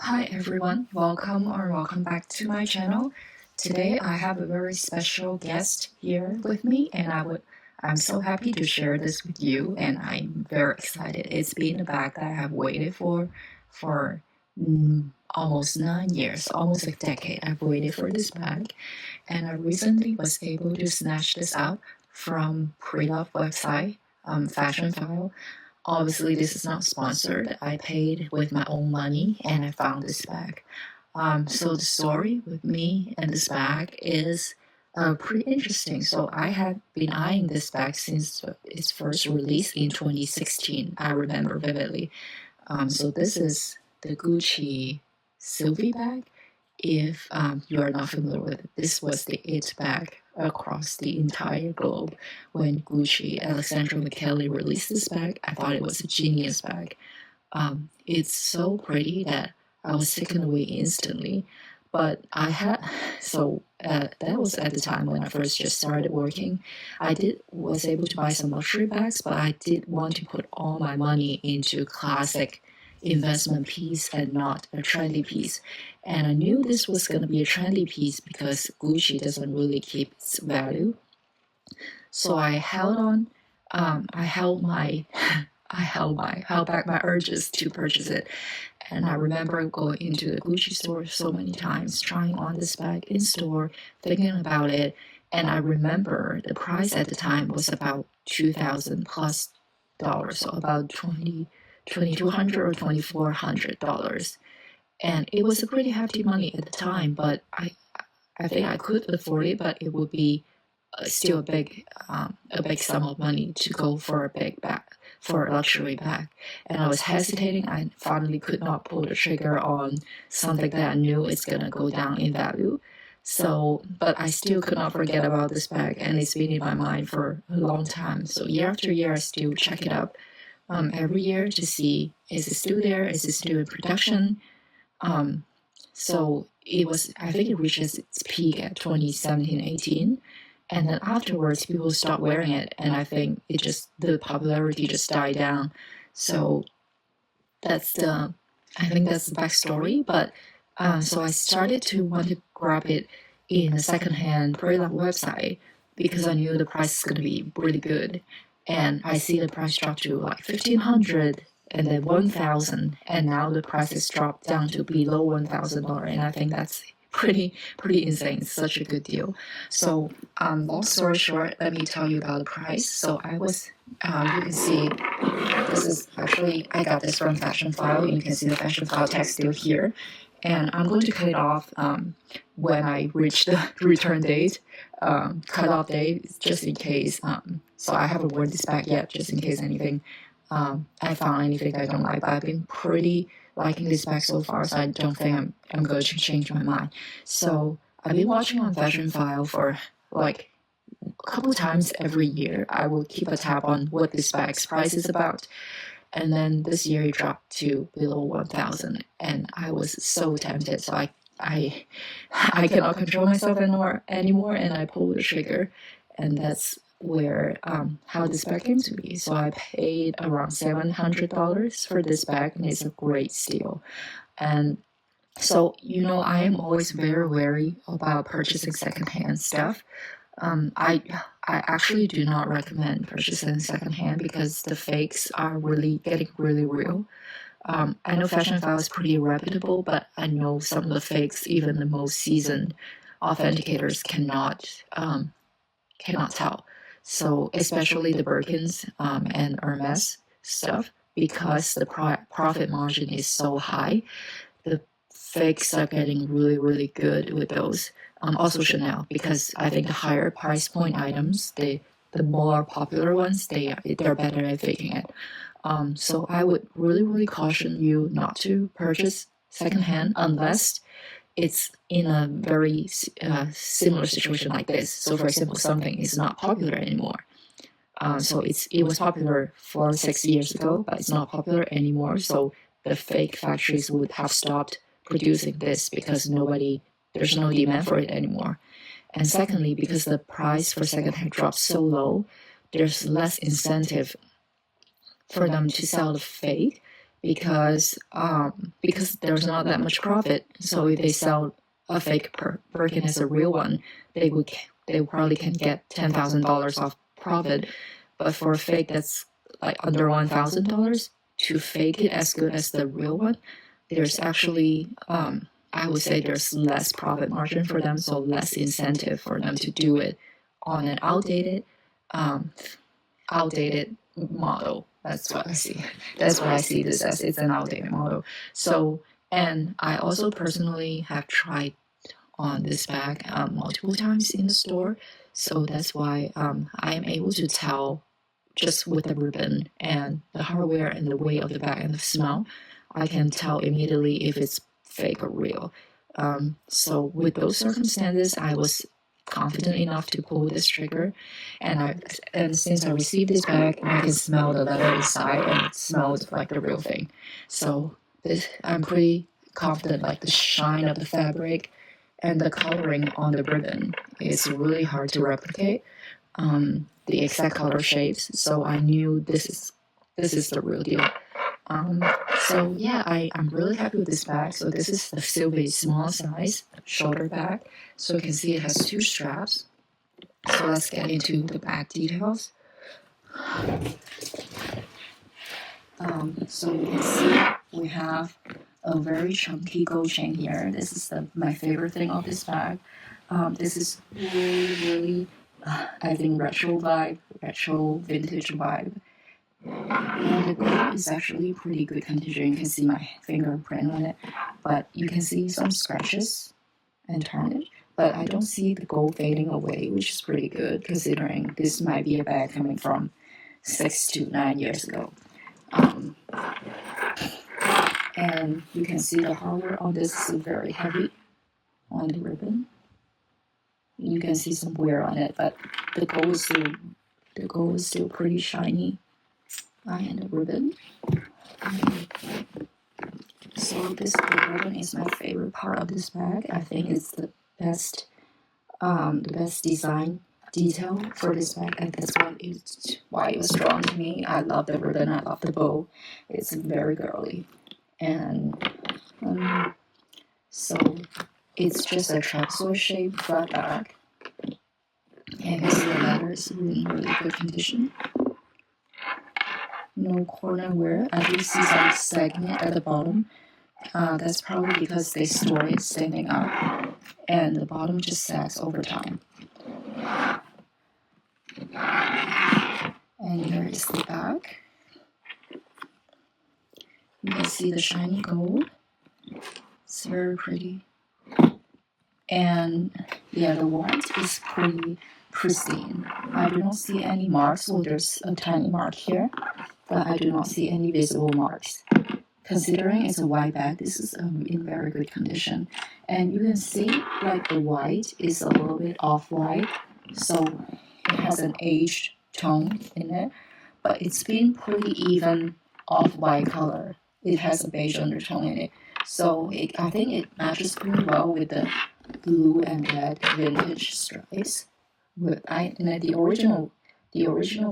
Hi everyone, welcome back to my channel. Today I have a very special guest here with me and I'm so happy to share this with you and I'm very excited. It's been a bag that I have waited for almost 9 years, almost a decade. I've waited for this bag and I recently was able to snatch this out from pre-love website, Fashion File. Obviously, this is not sponsored. I paid with my own money and I found this bag. So the story with me and this bag is pretty interesting. So I had been eyeing this bag since its first release in 2016. I remember vividly. So this is the Gucci Sylvie bag. If you are not familiar with it, this was the it bag across the entire globe. When Gucci Alexandra McKelly released this bag, I thought it was a genius bag. It's so pretty that I was taken away instantly. But I had that was at the time when I first just started working. Was able to buy some luxury bags, but I did want to put all my money into classic investment piece and not a trendy piece. And I knew this was going to be a trendy piece because Gucci doesn't really keep its value. So I held on. I held back my urges to purchase it. And I remember going into the Gucci store so many times, trying on this bag in store, thinking about it. And I remember the price at the time was about $2,000 plus, so about $2,200 or $2,400. And it was a pretty hefty money at the time, but I think I could afford it, but it would be still a big sum of money to go for a big bag, for a luxury bag. And I was hesitating. I finally could not pull the trigger on something that I knew is gonna go down in value. So, but I still could not forget about this bag, and it's been in my mind for a long time. So year after year, I still check it up every year to see, is it still there? Is it still in production? So I think it reaches its peak at 2017-18. And then afterwards, people stopped wearing it, and I think the popularity just died down. So I think that's the backstory. But so I started to want to grab it in a secondhand pre-love website because I knew the price is going to be really good. And I see the price drop to like 1,500 and then 1,000, and now the price has dropped down to below $1,000, and I think that's pretty insane. It's such a good deal. So long story short, let me tell you about the price. So I was you can see this is actually, I got this from Fashion File. You can see the Fashion File text still here, and I'm going to cut it off when I reach the return date, cutoff date, just in case. So I haven't worn this bag yet, just in case I found anything I don't like, but I've been pretty liking this bag so far, so I don't think I'm going to change my mind. So I've been watching on Fashion File for like a couple of times every year. I will keep a tab on what this bag's price is about. And then this year it dropped to below 1,000, and I was so tempted. So I cannot control myself anymore, and I pulled the trigger, and that's where how this bag came to be. So I paid around $700 for this bag, and it's a great steal. And so I am always very wary about purchasing secondhand stuff. I actually do not recommend purchasing secondhand because the fakes are really getting really real. I know Fashion File is pretty reputable, but I know some of the fakes, even the most seasoned authenticators cannot tell. So especially the Birkins and Hermes stuff, because the profit margin is so high, the fakes are getting really good with those. Also Chanel, because I think the higher price point items, the more popular ones, they're better at faking it. So I would really caution you not to purchase secondhand unless it's in a very similar situation like this. So for example, something is not popular anymore. So it was popular 6 years ago, but it's not popular anymore. So the fake factories would have stopped producing this because there's no demand for it anymore. And secondly, because the price for secondhand dropped so low, there's less incentive for them to sell the fake because there's not that much profit. So if they sell a fake Birkin as a real one, they probably can get $10,000 off profit. But for a fake that's like under $1,000, to fake it as good as the real one, there's actually I would say there's less profit margin for them, so less incentive for them to do it on an outdated model. That's what I see. That's what I see this as. It's an outdated model. So, and I also personally have tried on this bag multiple times in the store. So that's why I am able to tell just with the ribbon and the hardware and the weight of the bag and the smell, I can tell immediately if it's fake or real. So with those circumstances, I was confident enough to pull this trigger, and since I received this bag, I can smell the leather inside, and it smells like the real thing. So I'm pretty confident, like the shine of the fabric and the coloring on the ribbon is really hard to replicate. The exact color shapes, so I knew this is the real deal. So yeah, I'm really happy with this bag. So this is the Sylvie small size shoulder bag. So you can see it has 2 straps. So let's get into the bag details. So you can see we have a very chunky gold chain here. This is my favorite thing of this bag. This is really I think retro vintage vibe. And the gold is actually pretty good condition. You can see my fingerprint on it, but you can see some scratches and tarnish. But I don't see the gold fading away, which is pretty good considering this might be a bag coming from 6 to 9 years ago. And you can see the hardware on this is very heavy on the ribbon. You can see some wear on it, but the gold is still pretty shiny. And the ribbon. So this ribbon is my favorite part of this bag. I think it's the best design detail for this bag, and that's why it was drawn to me. I love the ribbon. I love the bow. It's very girly, and so it's just a trapezoid shaped flat bag. And you see the leather is in really good condition. No corner wear. I do see some segment at the bottom. That's probably because they store it standing up, and the bottom just sags over time. And here is the back. You can see the shiny gold. It's very pretty. And yeah, the white is pretty pristine. I do not see any marks. Well, there's a tiny mark here, but I do not see any visible marks. Considering it's a white bag, this is in very good condition. And you can see like the white is a little bit off-white, so it has an aged tone in it, but it's been pretty even off-white color. It has a beige undertone in it, so I think it matches pretty well with the blue and red vintage stripes. And the original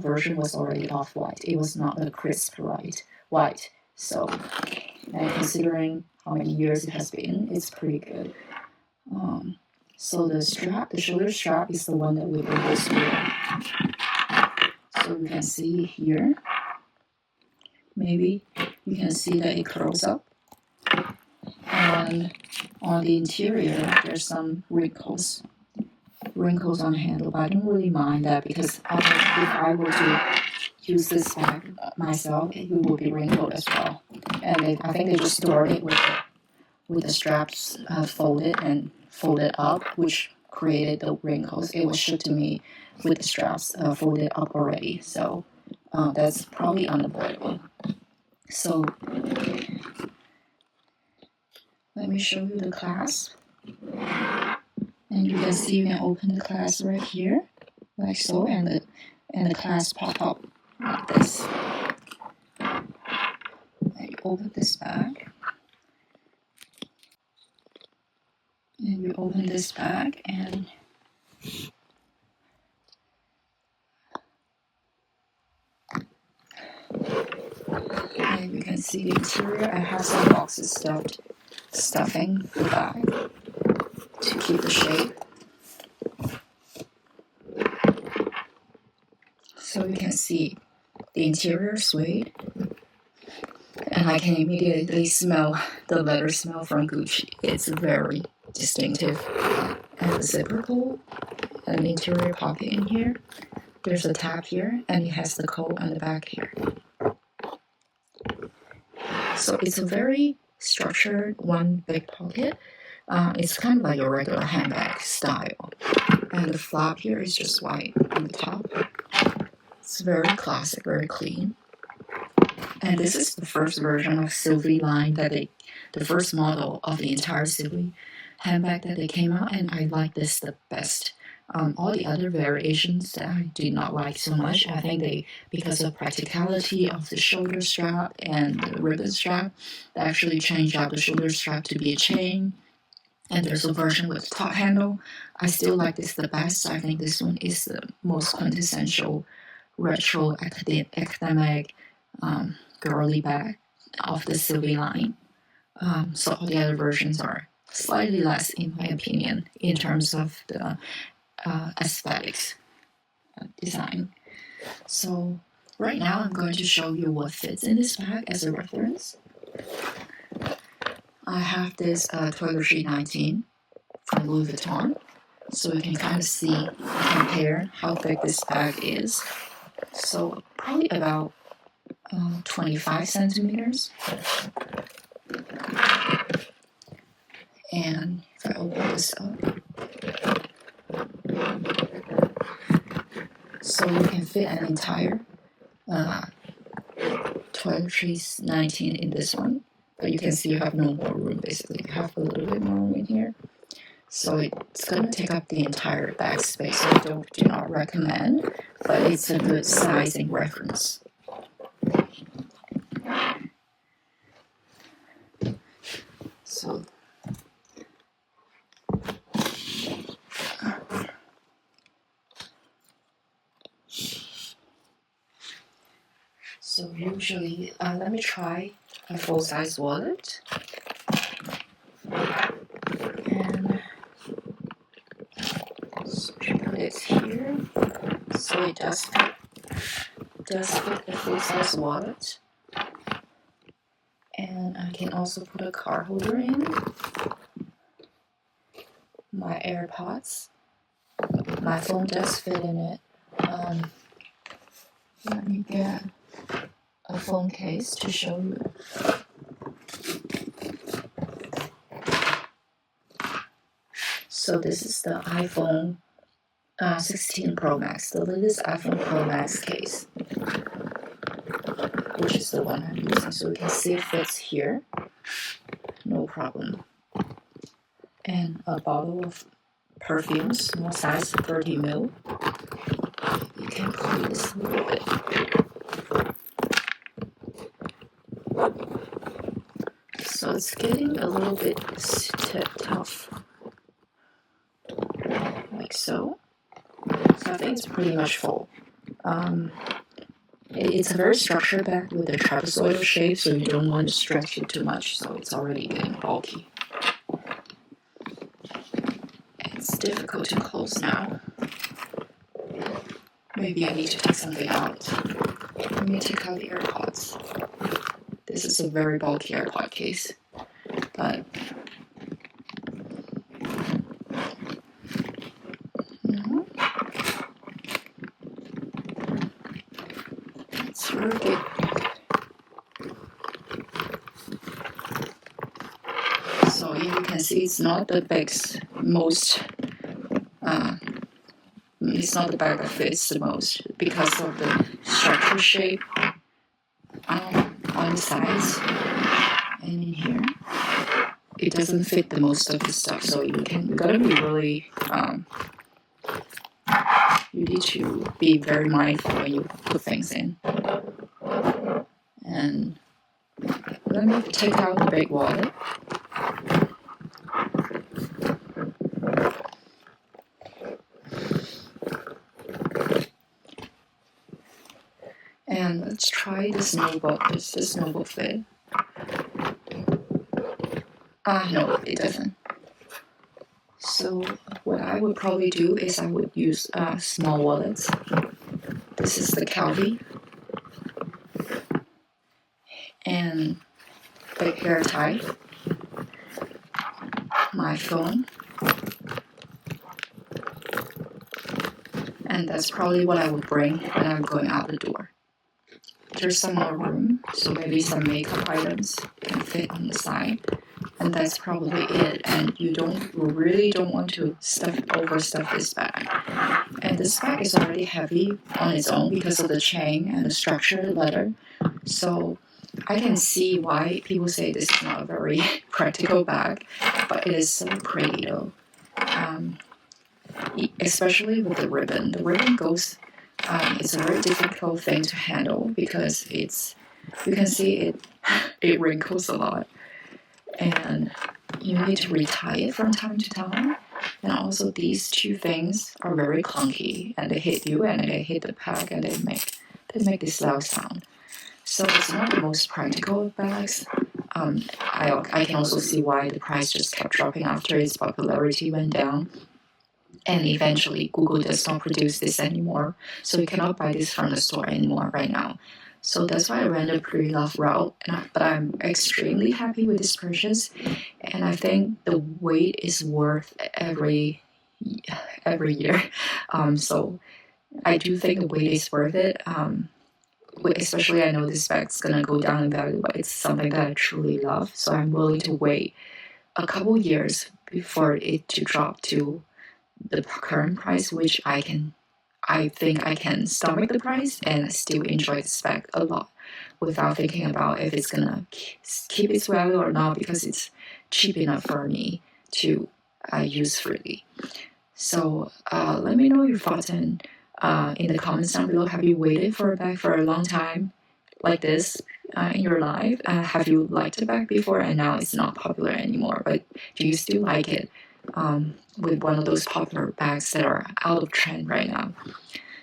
version was already off-white. It was not a crisp white. So, and considering how many years it has been, it's pretty good. So the shoulder strap is the one that we always wear. So you can see here, maybe you can see that it curls up. And on the interior, there's some wrinkles on the handle, but I don't really mind that because if I were to use this bag myself, it will be wrinkled as well. And I think they just stored it with the straps folded up, which created the wrinkles. It was shipped to me with the straps folded up already, so that's probably unavoidable. So let me show you the clasp. And you can see you can open the clasp right here, like so, and the clasp pop up like this. And you open this bag. And you open this bag and you can see see the interior. I have some boxes stuffing the bag to keep the shape. So you can see the interior suede, and I can immediately smell the leather smell from Gucci. It's very distinctive. And the zipper pull, an interior pocket in here. There's a tab here, and it has the coat on the back here. So it's a very structured one big pocket. It's kind of like a regular handbag style. And the flap here is just white on the top. It's very classic, very clean. And this is the first version of Sylvie line the first model of the entire Sylvie handbag that they came out, and I like this the best. All the other variations that I do not like so much, I think because of practicality of the shoulder strap and the ribbon strap, they actually changed out the shoulder strap to be a chain. And there's a version with top handle. I still like this the best. I think this one is the most quintessential retro academic girly bag of the Sylvie line. So all the other versions are slightly less, in my opinion, in terms of the aesthetics design. So right now I'm going to show you what fits in this bag as a reference. I have this Toiletry 19 from Louis Vuitton, so you can kind of see, compare how big this bag is. So probably about 25 centimeters. And if I open this up, so you can fit an entire Toiletry 19 in this one. But you can see you have no more room, basically. You have a little bit more room in here. So it's going to take up the entire bag space. So I do not recommend, but it's a good sizing reference. So usually, let me try a full-size wallet. And so put it here. So it does fit a full-size wallet. And I can also put a card holder in. My AirPods. My phone does fit in it. Let me get a phone case to show you. So this is the iPhone 16 Pro Max, the latest iPhone Pro Max case, which is the one I'm using. So you can see it fits here, no problem. And a bottle of perfume, small size, 30 ml. You can play this a little bit. So it's getting a little bit tough, like so. So I think it's pretty much full. It's a very structured bag with a trapezoidal shape, so you don't want to stretch it too much, so it's already getting bulky. It's difficult to close now. Maybe I need to take something out. Let me take out the AirPods. This is a very bulky AirPod case, but it's very good. So you can see it's not the bag's most. It's not the bag that fits the most because of the structure shape on the sides and in here. It doesn't fit the most of the stuff, so you gotta be really. You need to be very mindful when you put things in. And let me take out the big wallet. And let's try this noble fit. No, it doesn't. So what I would probably do is I would use small wallets. This is the Calvi and the hair tie, my phone, and that's probably what I would bring when I'm going out the door. There's some more room, so maybe some makeup items can fit on the side, and that's probably it. And you really don't want to overstuff this bag. And this bag is already heavy on its own because of the chain and the structured leather. So I can see why people say this is not a very practical bag, but it is so pretty though. Especially with the ribbon. The ribbon goes. It's a very difficult thing to handle because you can see it wrinkles a lot, and you need to retie it from time to time. And also these two things are very clunky, and they hit you and they hit the pack and they make this loud sound. So it's not the most practical of bags. I can also see why the price just kept dropping after its popularity went down. And eventually Google does not produce this anymore. So you cannot buy this from the store anymore right now. So that's why I went a pretty rough route. But I'm extremely happy with this purchase. And I think the wait is worth every year. So I do think the wait is worth it. Especially I know this bag's gonna go down in value, but it's something that I truly love. So I'm willing to wait a couple years before it to drop to the current price, which I think I can stomach the price and still enjoy this bag a lot without thinking about if it's gonna keep its value or not, because it's cheap enough for me to use freely. So let me know your thoughts in the comments down below. Have you waited for a bag for a long time like this in your life? Have you liked a bag before and now it's not popular anymore, but do you still like it? With one of those popular bags that are out of trend right now.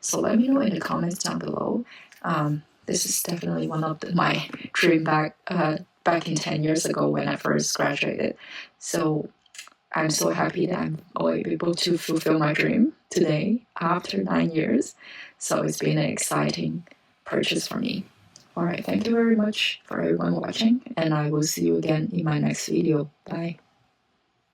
So let me know in the comments down below. This is definitely one of my dream bag back in 10 years ago when I first graduated. So I'm so happy that I'm able to fulfill my dream today after 9 years. So it's been an exciting purchase for me. Alright, thank you very much for everyone watching, and I will see you again in my next video. Bye.